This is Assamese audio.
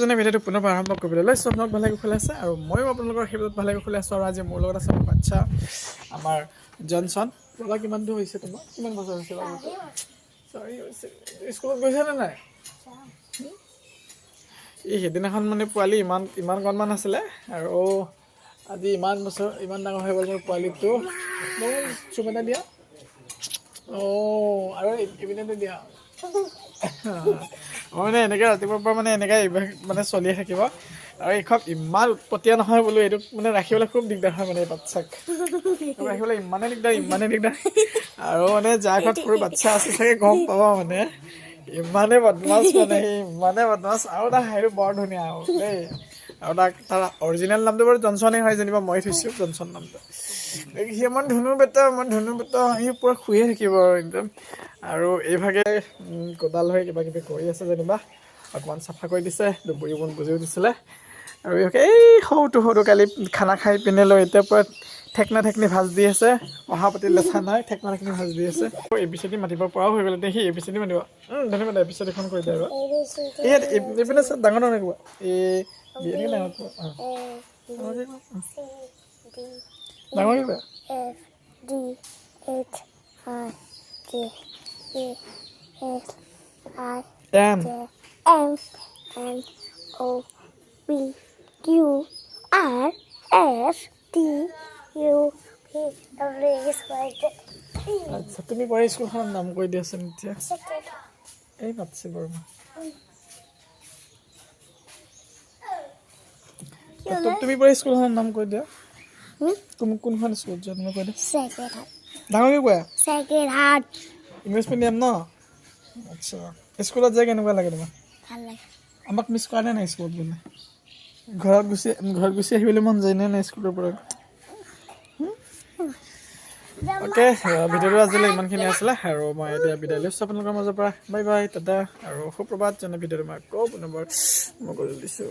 যেনে ভিডিঅ'টো পুনৰ আৰম্ভ কৰিবলৈ লৈছোঁ আপোনালোক ভালে কুশলে আছে আৰু ময়ো আপোনালোকৰ সেইবিলাক ভালে কুশলে আছোঁ আৰু আজি মোৰ লগত আছে মোৰ বাচ্ছা আমাৰ জনচন বাবা কিমান দূৰ হৈছে তোমাৰ কিমান বছৰ হৈছে বাবুটো 4 হৈছে স্কুলত গৈছে নে নাই এই সেইদিনাখন মানে পোৱালি ইমান গণমান আছিলে আৰু আজি ইমান বছৰ ইমান ডাঙৰ হৈ গ'ল মোৰ পোৱালিটো চুপ এটা দিয়া আৰু ইভিনিংটো দিয়া মানে এনেকৈ ৰাতিপুৱাৰ পৰা মানে এনেকৈ মানে চলিয়ে থাকিব আৰু এইখন ইমান উৎপতীয়া নহয় বোলো এইটোক মানে ৰাখিবলৈ খুব দিগদাৰ হয় মানে এই বাচ্ছাক ৰাখিবলৈ ইমানেই দিগদাৰ আৰু মানে যাৰ ঘৰত সৰু বাচ্ছা আছে চাগে গম পাব মানে ইমানেই বদমাছ মানে সি ইমানেই বদমাছ আৰু তাৰ হাঁহিটো বৰ ধুনীয়া আৰু দেই আৰু তাৰ অৰিজিনেল নামটো বাৰু জনচনেই হয় যেনিবা মই থৈছোঁ জনচন নামটো সি মই ধুনু বেটা সি পূৰা শুয়ে থাকিব আৰু একদম আৰু এইভাগে কোদাল হৈ কিবা কিবি কৰি আছে যেনিবা অকণমান চাফা কৰি দিছে দুবৰি বন বুজিও দিছিলে আৰু এই সৰুটো কালি খানা খাই পিনে লৈ এতিয়া পূৰা ঠেকনি ভাজ দি আছে অহা পাতি লেঠা নাই ঠেকনি ভাজ দি আছে এ বি চি ডি মাতিব পৰাও হৈ গ'ল এতিয়া সি এ বি চি ডি মাতিব ধন্যবাদ এ বি চি ডিখন কৰি দিয়ে আৰু এইপিনে ডাঙৰ কিবা এনেকৈ ডাঙৰ কিবা M O P Q R S T U V W X Y Z. আচ্ছা তুমি পঢ়া স্কুলখনৰ নাম কৈ দিয়াচোন এতিয়া এই মাতছে বাৰু তুমি পঢ়া স্কুলখনৰ নাম কৈ দিয়া কোনখন স্কুলত যোৱা তুমি কৈ দিয়া ডাঙৰকৈ কোৱা Second Heart. ইংলিছ মিডিয়াম ন আচ্ছা স্কুলত যাই কেনেকুৱা লাগে তোমাৰ ভাল লাগে আমাক মিছ কৰা নাই স্কুলত গ'লে ঘৰত গুচি আহিবলৈ মন যায় নে নাই স্কুলৰ পৰা অ'কে ভিডিঅ'টো আজিলৈ ইমানখিনি আছিলে আৰু মই এতিয়া বিদায় লৈছোঁ আপোনালোকৰ মাজৰ পৰা বাই বাই দাদা আৰু সুপ্ৰভাত যেনে ভিডিঅ'টো মই আকৌ পুনৰ মই কৰি দিছোঁ